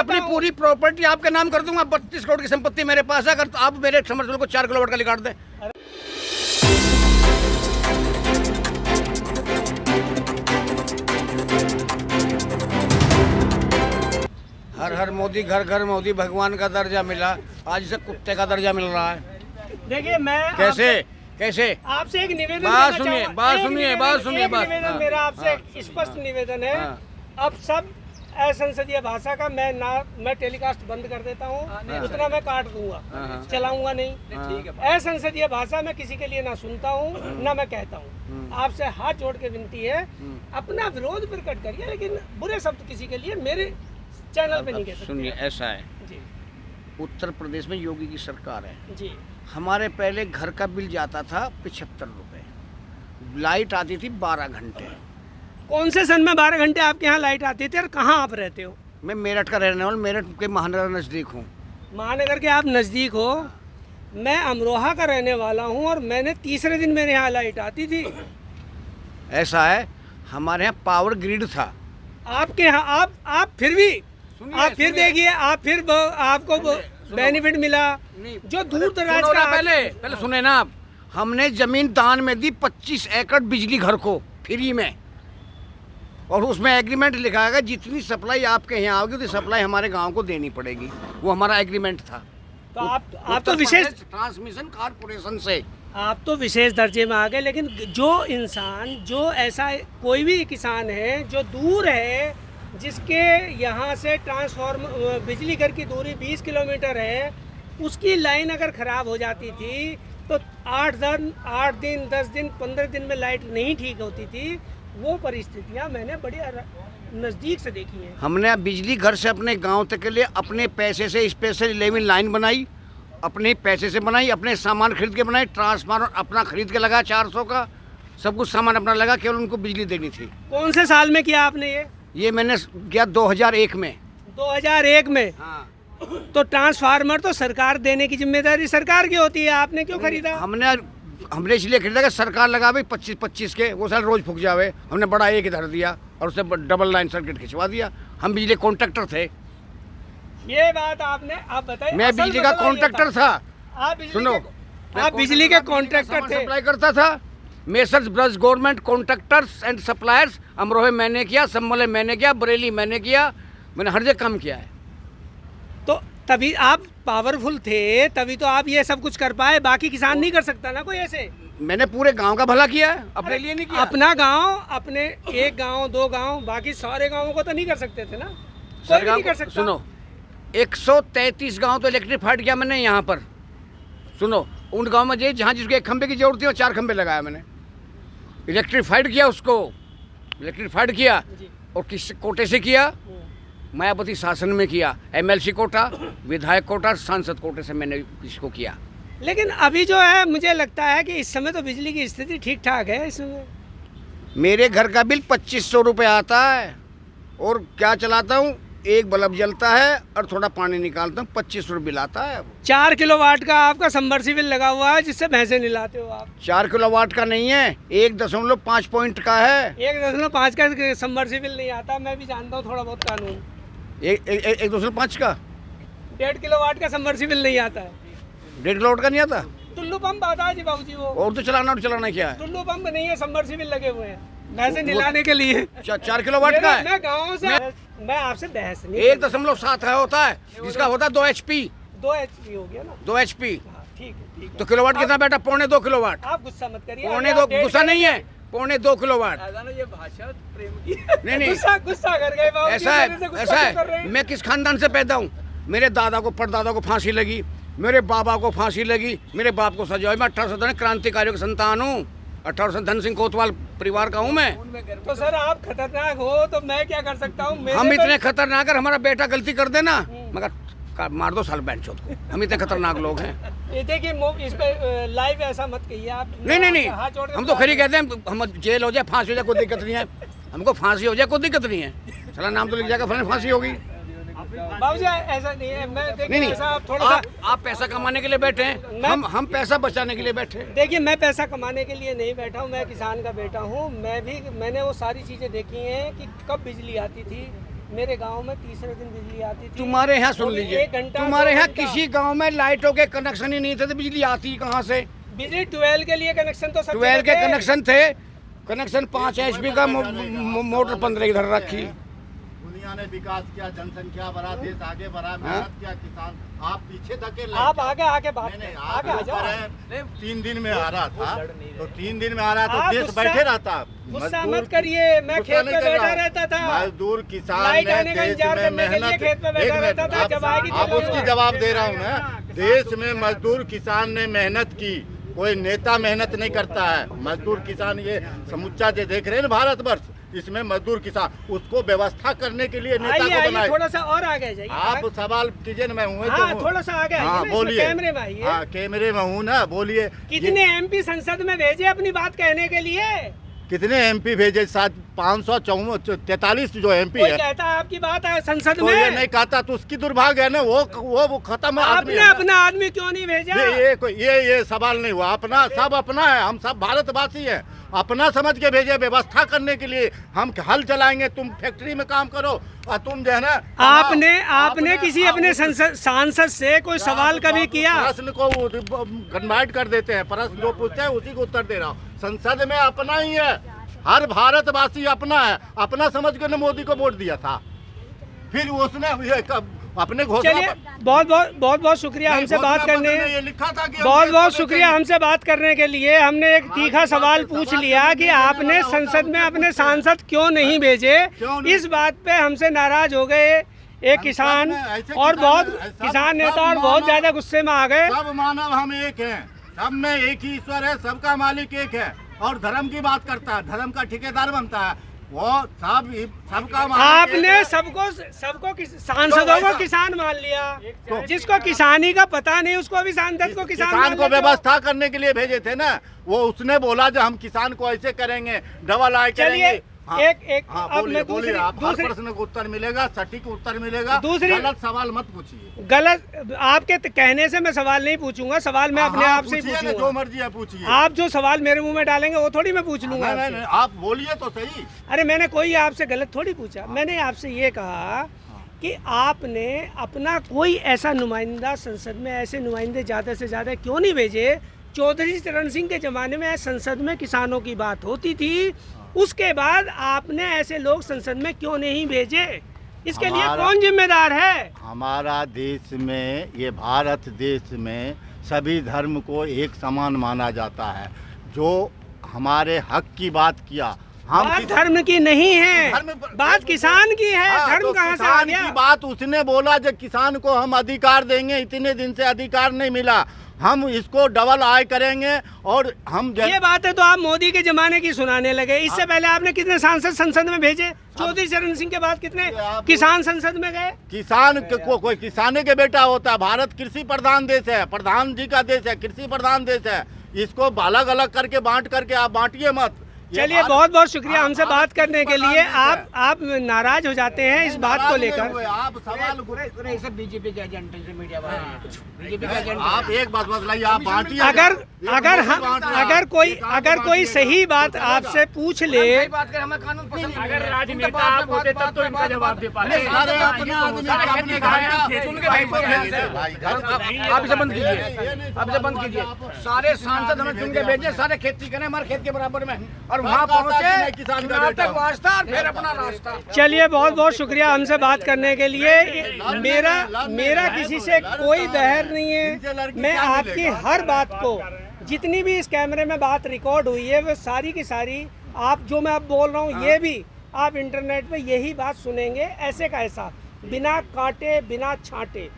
अपनी पूरी प्रॉपर्टी आपके नाम कर दूंगा। 32 करोड़ की संपत्ति मेरे पास है। अगर तो आप मेरे समरसेबल को 4 किलोवाट का निकाल दें। हर हर मोदी, घर घर मोदी, भगवान का दर्जा मिला, आज से कुत्ते का दर्जा मिल रहा है। देखिए मैं कैसे आपसे एक निवेदन बात करना सुनिए, चाहूंगा। बात एक सुनिए, निवेदन- बात सुनिए, एक बात। निवेदन हाँ, मेरा आपसे हाँ, एक स्पष्ट निवेदन है। हाँ। अब सब असंसदीय भाषा का मैं टेलीकास्ट बंद कर देता हूँ, उतना मैं काट दूंगा, चलाऊंगा नहीं। असंसदीय भाषा में किसी के लिए ना सुनता हूँ ना मैं कहता हूँ। आपसे हाथ जोड़ के विनती है, अपना विरोध प्रकट करिए, लेकिन बुरे शब्द किसी के लिए मेरे चैनल पे नहीं कह सकते। सुनिए, ऐसा है, जी उत्तर प्रदेश में योगी की सरकार है। जी हमारे पहले घर का बिल जाता था 75 रुपए, लाइट आती थी 12 घंटे। कौन से सन में 12 घंटे आपके यहाँ लाइट आती थी और कहाँ आप रहते हो? मैं मेरठ का रहने वाला, मेरठ के महानगर नज़दीक हूँ। महानगर के आप नज़दीक हो, मैं अमरोहा का रहने वाला हूँ और मैंने तीसरे दिन मेरे यहाँ लाइट आती थी। ऐसा है, हमारे यहाँ पावर ग्रिड था। आपके यहाँ आप फिर भी आप फिर सुनिए। देखिए, आप फिर आपको बेनिफिट मिला जो दूर दराज सुनो का ना, पहले सुने ना आप। हमने जमीन दान में दी 25 एकड़ बिजली घर को फ्री में, और उसमें एग्रीमेंट लिखा है जितनी सप्लाई आपके यहाँ आओगी उतनी सप्लाई हमारे गांव को देनी पड़ेगी। वो हमारा एग्रीमेंट था। तो आप तो विशेष ट्रांसमिशन कॉर्पोरेशन से। आप तो विशेष दर्जे में आ गए, लेकिन जो इंसान, जो ऐसा कोई भी किसान है जो दूर है, जिसके यहाँ से ट्रांसफॉर्मर बिजली घर की दूरी 20 किलोमीटर है, उसकी लाइन अगर ख़राब हो जाती थी तो 8 दिन 10 दिन 15 दिन में लाइट नहीं ठीक होती थी। वो परिस्थितियाँ मैंने बड़ी नज़दीक से देखी हैं। हमने बिजली घर से अपने गांव तक के लिए अपने पैसे से स्पेशल 11 लाइन बनाई, अपने पैसे से बनाई, अपने सामान खरीद के बनाई। ट्रांसफार्मर अपना खरीद के लगा 400 का, सब कुछ सामान अपना लगा, केवल उनको बिजली देनी थी। कौन से साल में किया आपने ये मैंने किया 2001 में। 2001 में। हाँ। तो ट्रांसफार्मर तो सरकार देने की जिम्मेदारी सरकार की होती है, आपने क्यों खरीदा? हमने इसलिए खरीदा कि सरकार लगा भाई 25 के, वो साल रोज फूक जावे। हमने बड़ा एक इधर दिया और उससे डबल लाइन सर्किट खिंचवा दिया। हम बिजली कॉन्ट्रैक्टर थे। ये बात आपने, आप बताइए। मैं बिजली का कॉन्ट्रैक्टर था। सुनो, आप बिजली के कॉन्ट्रैक्टर थे। सप्लाई करता था। Messrs Braj government contractors and suppliers, अमरोहे मैंने किया, सम्मले मैंने किया, बरेली मैंने किया, मैंने हर जगह काम किया है। तो तभी आप पावरफुल थे, तभी तो आप ये सब कुछ कर पाए। बाकी किसान नहीं कर सकता ना कोई ऐसे। मैंने पूरे गांव का भला किया है, अपने लिए नहीं किया। अपना गांव, अपने एक गांव 2 गांव, बाकी सारे गांवों को तो नहीं कर सकते थे ना, कोई भी नहीं कर सकता। सुनो, 133 गांव तो इलेक्ट्रीफाइड किया मैंने यहाँ पर। सुनो, उन गांव में जहाँ जिसको एक खंबे की जरूरत थी वो 4 खंबे लगाया मैंने, इलेक्ट्रीफाइड किया उसको, इलेक्ट्रीफाइड किया। और किस कोटे से किया? मायावती शासन में किया। MLC कोटा, विधायक कोटा, सांसद कोटे से मैंने इसको किया। लेकिन अभी जो है, मुझे लगता है कि इस समय तो बिजली की स्थिति ठीक ठाक है। इस समय मेरे घर का बिल 2500 रुपये आता है, और क्या चलाता हूँ, एक बल्ब जलता है और थोड़ा पानी निकालता हूँ, 2500 बिल आता है। 4 किलोवाट का आपका सबमर्सिबल लगा हुआ है, जिससे भैंसे नहलाते हो आप। 4 किलोवाट का नहीं है, 1.5 पॉइंट का है। 1.5 का सबमर्सिबल नहीं आता, मैं भी जानता हूँ थोड़ा बहुत कानून। 1.5 का 1.5 किलोवाट का सबमर्सिबल नहीं आता है। 1.5 किलोवाट का नहीं आता। टुल्लू पंप आता है जी बाबूजी, वो और तो चलाना क्या है? टुल्लू पंप नहीं है, सबमर्सिबल लगे हुए हैं भैंसे नहलाने के लिए। 4 किलोवाट का है। मैं गाँव से, मैं आपसे बहस नहीं। 1.7 है होता है, जिसका होता है 2 HP। 2 HP हो गया ना। 2 HP। हाँ, ठीक है, ठीक है। तो किलोवाट कितना बेटा? 2.25 किलोवाट। आप गुस्सा मत करिए। 2.25 गुस्सा नहीं है, 2.25 किलोवाट। ये भाषा प्रेम की। नहीं गुस्सा कर गए बाबूजी, ऐसा है, मेरे से गुस्सा ऐसा क्यों कर रहे है। हैं? मैं किस खानदान से पैदा हूँ? मेरे दादा को, परदादा को फांसी लगी, मेरे बाबा को फांसी लगी, मेरे बाप को सजा हुई। मैं 1800 क्रांतिकारियों का संतान हूँ। 1800 धन सिंह कोतवाल परिवार का हूँ मैं। तो सर आप खतरनाक हो तो मैं क्या कर सकता हूँ? हम इतने खतरनाक है, हमारा बेटा गलती कर देना मगर मार दो साल बैंड चौथ को। हम इतने खतरनाक लोग हैं। ये देखिए, इस पे लाइव ऐसा मत कहिए आप। नहीं, हाथ जोड़ के हम तो खरी कहते हैं, हम जेल हो जाए, फांसी हो जाए, कोई दिक्कत नहीं है। हमको फांसी हो जाए, कोई दिक्कत नहीं है। चला नाम तो लिख जाएगा, फलाने फांसी होगी। बाबूजी ऐसा नहीं है, मैं देखिए नहीं, ऐसा थोड़ा सा आप पैसा कमाने के लिए बैठे हैं, हम पैसा बचाने के लिए बैठे हैं। देखिए, मैं पैसा कमाने के लिए नहीं बैठा हूँ, मैं किसान का बेटा हूँ। मैंने वो सारी चीज़ें देखी हैं कि कब बिजली आती थी, मेरे गांव में तीसरे दिन बिजली आती थी। तुम्हारे यहाँ सुन वो भी लीजिए, 1 घंटा, तुम्हारे 2 यहाँ घंटा। किसी गांव में लाइटों के कनेक्शन ही नहीं थे तो बिजली आती कहाँ से? बिजली ट्वेल्व के लिए कनेक्शन तो सब ट्वेल्व के जगह थे। कनेक्शन थे, कनेक्शन 5 HP का मोटर 15 इधर रखी। दुनिया ने विकास किया, जनसंख्या बढ़ा, देश आगे बढ़ा, मेहनत किया, किसान आप पीछे धकेल आप आगे आके बात नहीं, नहीं, आगे आ आप जाओ। ऊपर है, 3 दिन में आ रहा था तो 3 दिन में आ रहा आप तो देश गुस्सा- बैठे रहता। गुस्सा मजदूर मत करिए, मैं गुस्सा खेत नहीं में कर बैठा रहा। रहता था। मजदूर किसान लाइट ने आने का देश इंतजार में करने के लिए मेहनत, खेत में बैठा एक मिनट, रहता था, जब आएगी आप तब उसकी आएगी। जवाब दे रहा हूँ ना। देश में मजदूर किसान ने मेहनत की, कोई नेता मेहनत नहीं करता है। मजदूर किसान ये समुच्चा जो देख रहे हैं ना भारतवर्ष, इसमें मजदूर किसान, उसको व्यवस्था करने के लिए नेता आइए को आइए, बनाए। थोड़ा सा और आगे जाइए। आप सवाल कीजिए ना, मैं हूँ हाँ, थोड़ा सा आगे आइए हाँ ना, इसमें बोलिए, कैमरे में आइए। हाँ कैमरे में हूँ ना, बोलिए। कितने MP संसद में भेजे अपनी बात कहने के लिए? कितने MP भेजे? 543 जो MP कोई है कहता है आपकी बात है संसद तो ये में, नहीं कहता तो उसकी दुर्भाग्य है ना, वो खत्म आदमी आपने है ना। अपना आदमी क्यों नहीं भेजा? ये सवाल नहीं हुआ। अपना सब अपना है, हम सब भारतवासी हैं, अपना समझ के भेजे व्यवस्था करने के लिए। हम हल चलाएंगे, तुम फैक्ट्री में काम करो और तुम जो है ना आपने किसी अपने सांसद से कोई सवाल कभी किया? प्रश्न को कन्वर्ट कर देते हैं, प्रश्न जो पूछते हैं उसी को उत्तर दे रहा हूँ। संसद में अपना ही है, हर भारतवासी अपना है। अपना समझ कर मोदी को वोट दिया था, फिर उसने अपने चलिए, बहुत शुक्रिया हमसे बात करने, ये लिखा था कि बहुत शुक्रिया हमसे बात करने के लिए। हमने एक तीखा सवाल पूछ लिया कि आपने संसद में अपने सांसद क्यों नहीं भेजे। इस बात पे हमसे नाराज हो गए एक किसान और बहुत किसान नेता, और बहुत ज्यादा गुस्से में आ गए। सब मानव हम एक हैं, सब में एक ही ईश्वर है, सबका मालिक एक है और धर्म की बात करता है, धर्म का ठेकेदार बनता है वो सबका मालिक। आपने सबको सांसदों को किसान मान लिया, जिसको किसानी का पता नहीं उसको भी सांसद को किसान मान को लेते हो। व्यवस्था करने के लिए भेजे थे ना, वो उसने बोला जो हम किसान को ऐसे करेंगे, डबल आय चलिए, करेंगे। हाँ, एक हाँ, अब मैं बोलिए, आप हर दूसरी प्रश्न को उत्तर मिलेगा, सटीक उत्तर मिलेगा, गलत सवाल मत पूछिए। गलत आपके कहने से मैं सवाल नहीं पूछूंगा, सवाल मैं अपने आप से ही पूछिए ना, पूछूंगा। जो मर्जी है पूछिए। आप जो सवाल मेरे मुंह में डालेंगे वो थोड़ी मैं पूछ लूंगा नहीं, आपसे। नहीं, आप बोलिए तो सही। अरे मैंने कोई आपसे गलत थोड़ी पूछा, मैंने आपसे ये कहा कि आपने अपना कोई ऐसा नुमाइंदा संसद में, ऐसे नुमाइंदे ज़्यादा से ज़्यादा क्यों नहीं भेजे? चौधरी चरण सिंह के ज़माने में संसद में किसानों की बात होती थी, उसके बाद आपने ऐसे लोग संसद में क्यों नहीं भेजे? इसके लिए कौन जिम्मेदार है? हमारा देश में, ये भारत देश में सभी धर्म को एक समान माना जाता है। जो हमारे हक की बात किया, हम बात धर्म की नहीं है, धर्म- बात किसान की है। हाँ, धर्म तो कहाँ से आ किसान गया? की बात उसने बोला जब किसान को हम अधिकार देंगे, इतने दिन से अधिकार नहीं मिला, हम इसको डबल आय करेंगे और हम ये बातें तो आप मोदी के जमाने की सुनाने लगे। इससे पहले आपने कितने सांसद संसद में भेजे? चौधरी चरण सिंह के बाद कितने किसान संसद में गए? किसान को कोई किसाने के बेटा होता है। भारत कृषि प्रधान देश है, प्रधान जी का देश है, कृषि प्रधान देश है। इसको अलग अलग करके बांट करके आप बांटिए मत। चलिए, बहुत शुक्रिया हमसे बात करने के लिए। आप नाराज हो जाते हैं इस बात को लेकर। आप सवाल बीजेपी के एजेंडे से मीडिया बीजेपी के एजेंडे। आप एक बात बतलाइए, आप बांटिए। अगर कोई सही बात आपसे पूछ ले, बात करें, हमें कानून पसंद नहीं है। अगर राजनेता आप होते तब तो इनका जवाब दे पाते। आप इसे बंद कीजिए, आप इसे बंद कीजिए। सारे सांसद हमें चुन के भेजे, सारे खेती करें हमारे खेत के बराबर में, और वहाँ पहुँचे किसान का चुनाव बेटा तक वास्ता और फिर अपना रास्ता। चलिए, बहुत शुक्रिया हमसे बात करने के लिए। मेरा किसी से कोई बहर नहीं है। मैं आपकी हर बात को, जितनी भी इस कैमरे में बात रिकॉर्ड हुई है, वो सारी की सारी आप जो मैं अब बोल रहा हूँ, ये भी आप इंटरनेट पे यही बात सुनेंगे, ऐसे का ऐसा, बिना काटे बिना छांटे।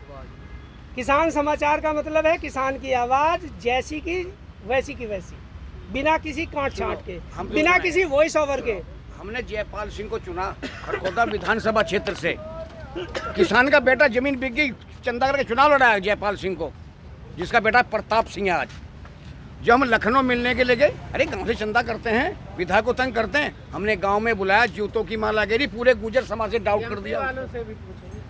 किसान समाचार का मतलब है किसान की आवाज़ जैसी की वैसी, बिना किसी काट छांट के, बिना किसी वॉइस ओवर के। हमने जयपाल सिंह को चुना खरगोदा विधानसभा क्षेत्र से। किसान का बेटा जमीन बिक गई, चंदा करके चुनाव लड़ाया जयपाल सिंह को, जिसका बेटा प्रताप सिंह है आज। जब हम लखनऊ मिलने के लिए गए, अरे गांव से चंदा करते हैं, विधायक को तंग करते हैं, हमने गांव में बुलाया, जूतों की माला गिरी, पूरे गुजर समाज से डाउट कर दिया।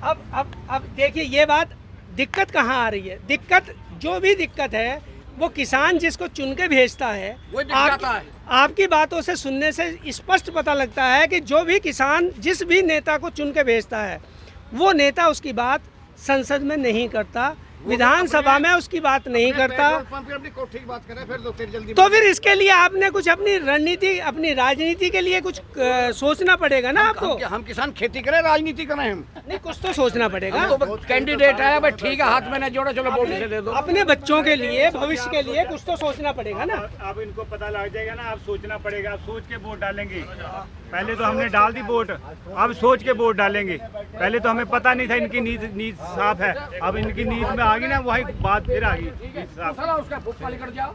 अब देखिए, ये बात दिक्कत कहाँ आ रही है? दिक्कत जो भी दिक्कत है, वो किसान जिसको चुन के भेजता है, वो दिखाता है। आपकी बातों से सुनने से स्पष्ट पता लगता है कि जो भी किसान जिस भी नेता को चुन के भेजता है, वो नेता उसकी बात संसद में नहीं करता, विधानसभा में उसकी बात नहीं करता। अपनी कोठी की बात करें फिर तो जल्दी। तो फिर इसके लिए आपने कुछ अपनी रणनीति, अपनी राजनीति के लिए कुछ सोचना पड़ेगा ना आपको। हम किसान खेती करें, राजनीति करें, हम नहीं, कुछ तो सोचना पड़ेगा। हम तो कैंडिडेट है भाई, ठीक है, हाथ में ना जोड़ो, चलो वोट से दे दो। अपने बच्चों के लिए, भविष्य के लिए कुछ तो सोचना पड़ेगा ना। अब इनको पता लग जाएगा ना, अब सोचना पड़ेगा, अब सोच के वोट डालेंगे। पहले तो हमने डाल दी वोट, अब सोच के वोट डालेंगे। पहले तो हमें पता नहीं था इनकी नीत साफ है, अब इनकी नीत में आ गई ना, वही बात फिर आ गई नीत साफ। उसका फुटपाली कर जाओ।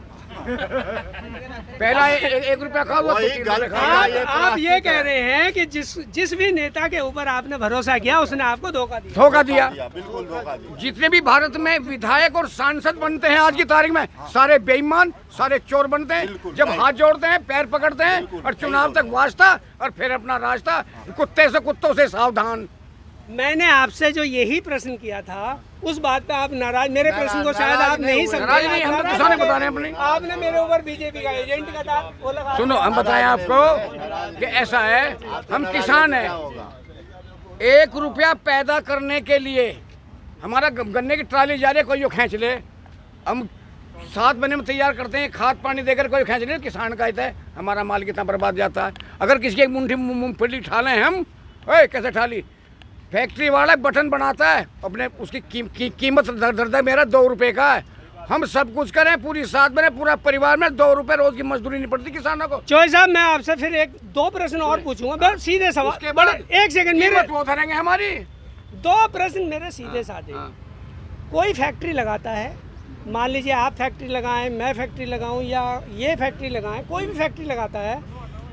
पहला 1 रुपया का हुआ, आप ये कह रहे हैं कि जिस भी नेता के ऊपर आपने भरोसा किया उसने आपको धोखा दिया। धोखा दिया। बिल्कुल धोखा दिया। जितने भी भारत में विधायक और सांसद बनते हैं आज की तारीख में, सारे बेईमान, सारे चोर बनते हैं। जब हाथ जोड़ते हैं, पैर पकड़ते हैं और चुनाव तक वास्ता और फिर अपना रास्ता। कुत्तों से सावधान। मैंने आपसे जो यही प्रश्न किया था, उस बात पे आप नाराज, मेरे प्रश्न को शायद आप नहीं समझे। नाराज नहीं, हम तो किसाने बता रहे हैं अपने। आपने मेरे ऊपर बीजेपी का एजेंट का था वो लगा। सुनो, हम बताएं आपको कि ऐसा है, हम किसान हैं। 1 रुपया पैदा करने के लिए हमारा गन्ने की ट्राली जा रही है, कोई खींच ले, हम 7 महीने में तैयार करते हैं, खाद पानी देकर कोई खींच ले, किसान का है हमारा माल कितना बर्बाद जाता है। अगर किसी की मुंठी मूंगफली ठा लें हम, कैसे ठा ली, फैक्ट्री वाला बटन बनाता है अपने, उसकी कीमत दर मेरा 2 रुपये का है। हम सब कुछ करें, पूरी 7 महीने पूरा परिवार में 2 रुपये रोज की मजदूरी नहीं पड़ती किसानों को। चौधरी साहब, मैं आपसे फिर 2 प्रश्न और पूछूंगा, बस सीधे सवाल। बड़ा 1 सेकंड, मेरे वो धरेंगे हमारी 2 प्रश्न मेरे सीधे साधे। कोई फैक्ट्री लगाता है, मान लीजिए आप फैक्ट्री लगाएं, मैं फैक्ट्री लगाऊं या ये फैक्ट्री लगाएं, कोई भी फैक्ट्री लगाता है।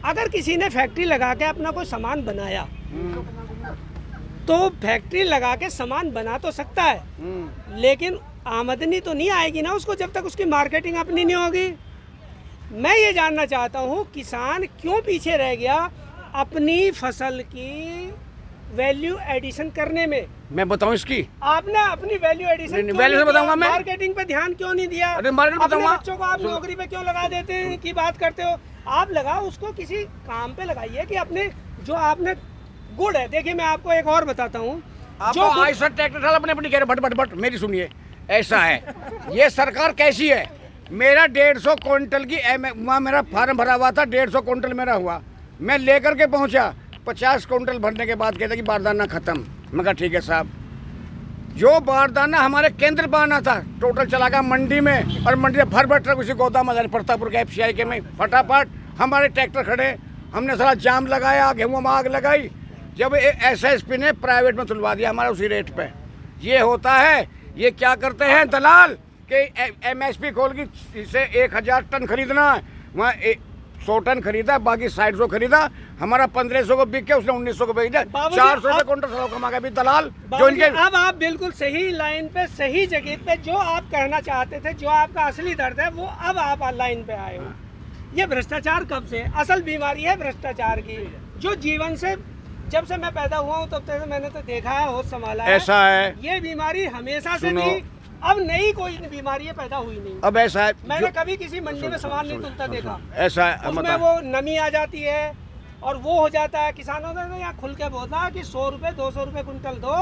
अगर किसी ने फैक्ट्री लगा के अपना कोई सामान बनाया, तो फैक्ट्री लगा के सामान बना तो सकता है, लेकिन आमदनी तो नहीं आएगी ना उसको, जब तक उसकी मार्केटिंग अपनी नहीं होगी। मैं ये जानना चाहता हूँ, किसान क्यों पीछे रह गया अपनी फसल की वैल्यू एडिशन करने में? मैं बताऊं इसकी, आपने अपनी वैल्यू एडिशन वैल्यू से बताऊंगा मैं, मार्केटिंग पे ध्यान क्यों नहीं दिया? अरे मार्केटिंग अपने बताऊंगा। बच्चों को आप नौकरी पे क्यों लगा देते हैं की बात करते हो? आप लगाओ उसको, किसी काम पे लगाइए कि अपने जो आपने गुड़ है। देखिए, मैं आपको एक और बताता हूँ, जो आयशर ट्रैक्टर डाल अपने अपनी कह रहे बट मेरी सुनिए, ऐसा है ये सरकार कैसी है। मेरा 150 क्विंटल की वहाँ मेरा फार्म भरा हुआ था, 150 क्विंटल मेरा हुआ, मैं लेकर के पहुँचा, 50 क्विंटल भरने के बाद कहता कि बारदाना खत्म। मैं कहा ठीक है साहब, जो बारदाना हमारे केंद्र पर आना था टोटल चला गया मंडी में, और मंडी में भर ट्रक उसी गोदाम में प्रतापपुर के FCI के में फटाफट हमारे ट्रैक्टर खड़े, हमने सारा जाम लगाया, गेहूँ में आग लगाई। जब SSP ने प्राइवेट में तुलवा दिया हमारा उसी रेट पे। ये होता है, ये क्या करते हैं दलाल के MSP खोल की, इसे 1000 टन खरीदना है, वहाँ 100 टन खरीदा, बाकी 60 खरीदा, हमारा 1500 को बिक के उसने 1900 को बेच दिया, 400 रुपये क्विंटल सौ कमा गया भी दलाल जो इनके। अब आप बिल्कुल सही लाइन पे, सही जगह पे, जो आप कहना चाहते थे, जो आपका असली दर्द है, वो अब आप लाइन पे आए हो। ये भ्रष्टाचार कब से? असल बीमारी है भ्रष्टाचार की, जो जीवन से जब से मैं पैदा हुआ हूँ तब से मैंने तो देखा है, होश संभाला है। ऐसा है, ये बीमारी हमेशा से थी, अब नई कोई बीमारी पैदा हुई नहीं। अब ऐसा है, मैंने कभी किसी मंडी में सामान नहीं तुलता देखा। ऐसा है, उसमें वो नमी आ जाती है और वो हो जाता है। किसानों ने यहाँ खुल के बोला कि 100 रुपये 200 रुपये कुंटल दो,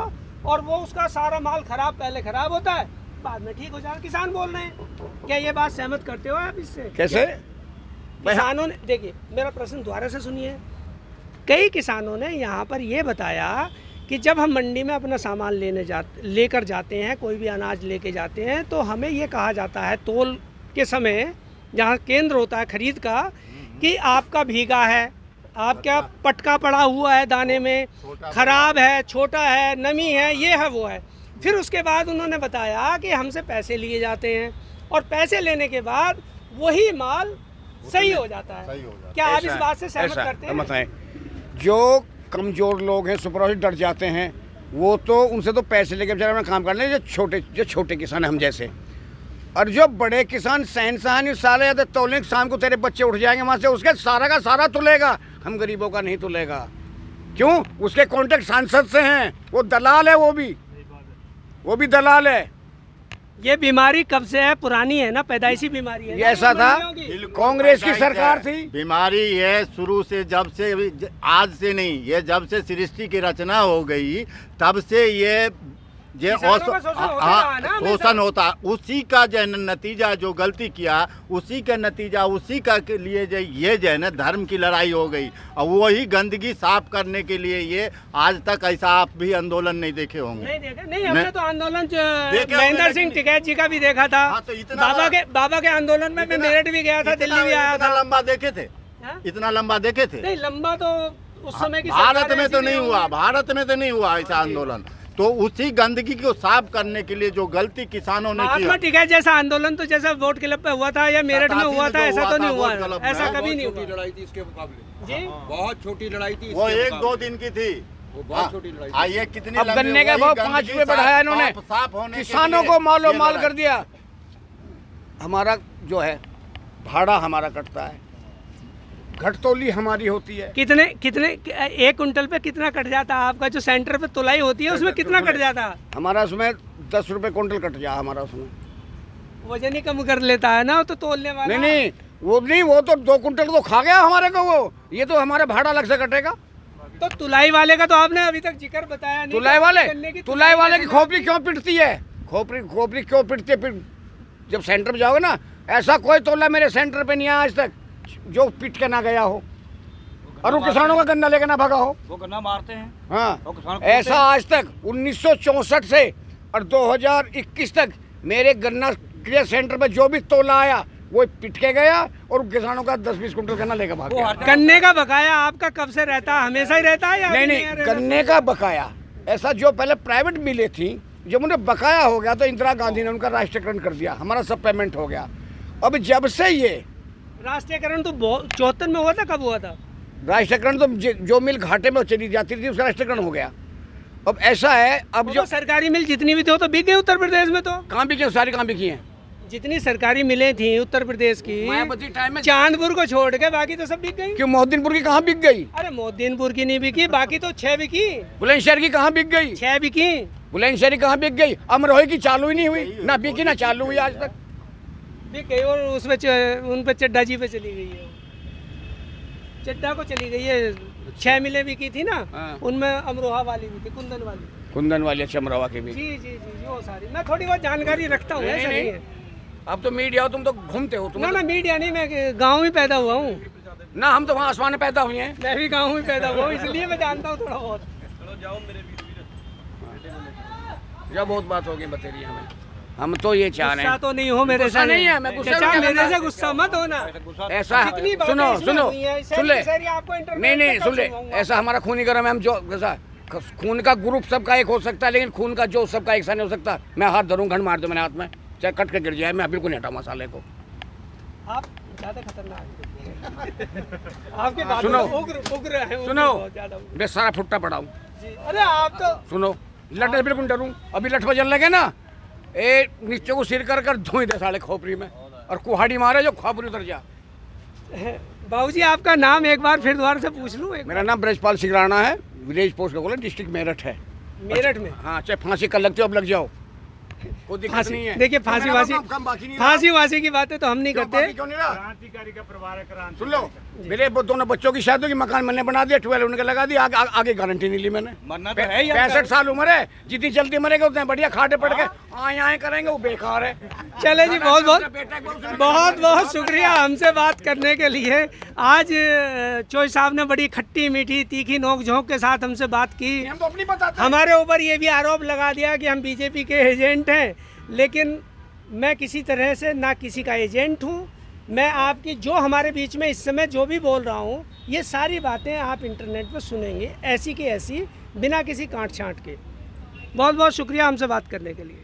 और वो उसका सारा माल पहले खराब होता है, बाद में ठीक हो जाता है। किसान बोल रहे हैं, क्या ये बात सहमत करते हो आप इससे? कैसे? किसानों ने, देखिए मेरा प्रश्न दोबारा से सुनिए, कई किसानों ने यहाँ पर ये बताया कि जब हम मंडी में अपना सामान लेकर जाते हैं, कोई भी अनाज लेके जाते हैं, तो हमें ये कहा जाता है तोल के समय, जहाँ केंद्र होता है खरीद का, कि आपका भीगा है, आपका पटका पड़ा हुआ है दाने में, खराब है, छोटा है, नमी है, ये है वो है। फिर उसके बाद उन्होंने बताया कि हमसे पैसे लिए जाते हैं, और पैसे लेने के बाद वही माल सही हो जाता है। क्या आप इस बात से सहमत करते हैं? बताएं, जो कमजोर लोग हैं, सुपरवाइजर डर जाते हैं, वो तो उनसे तो पैसे लेके बेचारे अपना काम कर लें, जो छोटे किसान हैं हम जैसे, और जो बड़े किसान सहनसानी साले या तोलें, शाम को तेरे बच्चे उठ जाएंगे वहाँ से, उसके सारा का सारा तुलेगा, हम गरीबों का नहीं तुलेगा। क्यों? उसके कॉन्टेक्ट सांसद से हैं, वो दलाल है, वो भी दलाल है। ये बीमारी कब से है? पुरानी है ना, पैदाइशी बीमारी है ये ना? ऐसा था, बिल्कुल कांग्रेस की पैदाइश सरकार है। थी। बीमारी ये शुरू से, जब से, आज से नहीं, ये जब से सृष्टि की रचना हो गई तब से ये किसानों का शोषण होता रहा ना हमेशा। शोषण होता, उसी का जो है न नतीजा, जो गलती किया उसी का नतीजा, उसी का के लिए जो ये जो है ना धर्म की लड़ाई हो गई, और वही गंदगी साफ करने के लिए ये आज तक ऐसा आप भी आंदोलन नहीं देखे होंगे। नहीं देखा, नहीं हमने तो आंदोलन देखे महेंद्र होंगे, सिंह लेकिन- टिकैत जी का भी देखा था। हाँ, तो इतना बाबा के आंदोलन में मैं मेरठ भी गया था, दिल्ली भी आया इतना था। लंबा देखे थे, हाँ? इतना लंबा देखे थे। नहीं लंबा तो उस समय की भारत सरकारें में तो ऐसी नहीं होंगी। हुआ, भारत में तो नहीं हुआ ऐसा आंदोलन। तो उसी गंदगी को साफ करने के लिए जो गलती किसानों ने की, महात्मा टिकैत जैसा आंदोलन तो जैसा वोट क्लब पे हुआ था या मेरठ में हुआ था, ऐसा तो नहीं हुआ, वोट क्लब में। ऐसा कभी नहीं छोटी हुआ लड़ाई थी इसके मुकाबले, जी। बहुत छोटी लड़ाई थी वो इसके 1-2 मुकाबले। दिन की थी। वो बहुत छोटी लड़ाई थी। ये कितनी अब लंबी गन्ने का वही भाव गंदगी 5 रुपए साफ- बढ़ाया इन्होंने, साफ होने के किसानों लिए को मालो ये माल लड़ाई। कर दिया। हमारा जो है भाड़ा हमारा कटता है, घटतौली हमारी होती है। कितने कितने 1 कुंटल पे कितना कट जाता है आपका? जो सेंटर पे तुलाई होती है उसमें कितना कट जाता है? हमारा उसमें 10 रुपए क्विंटल कट जा हमारा उसमें। वजन ही कम कर लेता है ना, वो तो तोलने वाला। नहीं, वो तो 2 कुंटल तो खा गया हमारे को वो। ये तो हमारा भाड़ा अलग से कटेगा। तो तुलाई वाले का तो आपने अभी तक जिक्र बताया नहीं। तुलाई गन्ने की वाले की कैसे खोपड़ी क्यों पिटती है? खोपड़ी क्यों पिटती है? जब सेंटर पे जाओगे ना, ऐसा कोई तोला मेरे सेंटर पे नहीं आया आज तक जो पिट के ना गया हो और वो किसानों का गन्ना लेके ना भागा हो। वो गन्ना मारते हैं। हाँ, वो किसान को ऐसा आज तक 1964 से और 2021 तक मेरे गन्ना क्रिया सेंटर पे जो भी तोला आया वो पिट के गया और किसानों का 10-20 कुंटल गन्ना लेके भाग गया। गन्ने का बकाया आपका कब से रहता है? हमेशा ही रहता है या नहीं अभी नहीं, नया रहता है? गन्ने का बकाया ऐसा जो पहले प्राइवेट मिले थी, जब उन्हें बकाया हो गया तो इंदिरा गांधी ने उनका राष्ट्रीयकरण कर दिया, हमारा सब पेमेंट हो गया। अब जब से ये राष्ट्रीयकरण तो 74 में हुआ था, कब हुआ था? राष्ट्रीयकरण तो जो मिल घाटे में चली जाती थी उसका राष्ट्रीयकरण हो गया। अब ऐसा है, अब वो जो तो सरकारी मिल जितनी भी थी वो तो बिक गई उत्तर प्रदेश में। तो कहाँ बिकी, सारी कहाँ बिकी हैं? जितनी सरकारी मिलें थी उत्तर प्रदेश की, मायावती टाइम में चांदपुर को छोड़ के बाकी तो सब बिक गई। क्यों मोहद्दीनपुर की कहाँ बिक गई? अरे मोहद्दीनपुर की नहीं बिकी, बाकी तो 6 बिकी, बुलंदशहर की कहाँ बिक गई? 6 बिकी। बुलंदशहर कहाँ बिक गई? अमरोही की चालू ही नहीं हुई, ना बिकी ना चालू हुई आज तक। बिक गई और उसमें उन पे चड्डा जी पे चली गई है, चड्डा को चली गई है। 6 मिलें बिकी थी ना, हाँ। उनमें अमरोहा वाली भी थी, कुंदन वाली। कुंदन वाले चमरावा के भी। जी जी जी जी, वो सारी मैं थोड़ी बहुत जानकारी रखता हूँ, ऐसा नहीं, नहीं है। अब तो मीडिया हो, तुम तो घूमते हो तुम। ना ना मीडिया नहीं, मैं गाँव में पैदा हुआ हूँ। ना, हम तो वहाँ आसमान में पैदा हुए हैं। मैं भी गाँव में पैदा हुआ हूँ, इसलिए मैं जानता हूँ थोड़ा बहुत। जब बहुत बात होगी बतेरी हमें, हम तो ये चाह रहे गुस्सा हैं। तो नहीं हो मेरे गुस्सा से? नहीं है, मैं गुस्सा चाचा, नहीं मेरे करता। से गुस्सा मत होना। ऐसा जितनी बातें सुनो इसमें सुनो हुई हैं, सुन ले, सर, ये आपको इंटरनेट नहीं पे नहीं कब सुन ले, सुनवाऊंगा? ऐसा हमारा खूनी गरम है, हम जो ऐसा खून का ग्रुप सबका एक हो सकता है, लेकिन खून का जो सबका एक सा नहीं हो सकता। मैं हाथ धरूँ, घंट मार दूँ मैंने हाथ में, चाहे कट के गिर जाए, मैं बिल्कुल नहीं हटा मसाले को। आप ज्यादा खतरनाक हैं। आपके बात सुनो, उग्र है, सुनो, बहुत ज्यादा उग्र। मैं सारा फुट्टा पड़ा हूँ। जी, अरे आप तो सुनो, लट से बिल्कुल डरूं, अभी लठ बजन लगे ना, ए नीचे को सिर कर कर धोई दे साले खोपड़ी में, और कुहाड़ी मारे जो खोपड़ी उतर जा। बाबूजी आपका नाम एक बार फिर दोबारा से पूछ लूँ? मेरा नाम ब्रजपाल सिंह राणा है, विलेज पोस्ट का बोला, डिस्ट्रिक्ट मेरठ है। मेरठ में हाँ, चाहे फांसी कल लगती हो अब लग जाओ, कोई दिक्कत फांसी, नहीं है। देखिए तो फांसी मेरा वासी काम बाकी नहीं रहा। फांसी वासी की बातें तो हम नहीं क्यों करते। बाकी क्यों नहीं रहा? क्रांतिकारी का परिवार है, क्रांति। सुन लो, मेरे दोनों बच्चों की शादी की मकान मैंने बना दिया, 12 उनके लगा दिया, आगे गारंटी नहीं ली मैंने। मरना तो है ही आपका। 65 साल उम्र है, जितनी जल्दी मरेगा उतने बढ़िया, खाटे पड़ के आए करेंगे, वो बेकार है। चले जी, बहुत बहुत बेटा बहुत बहुत शुक्रिया हमसे बात करने के लिए। आज चोई साहब ने बड़ी खट्टी मीठी तीखी नोक झोंक के साथ हमसे बात की। हम तो अपनी बताते हैं। हमारे ऊपर ये भी आरोप लगा दिया कि हम बीजेपी के एजेंट हैं, लेकिन मैं किसी तरह से ना किसी का एजेंट हूँ। मैं आपकी जो हमारे बीच में इस समय जो भी बोल रहा हूँ, ये सारी बातें आप इंटरनेट पर सुनेंगे, ऐसी की ऐसी, बिना किसी काट छांट के। बहुत बहुत शुक्रिया हमसे बात करने के लिए।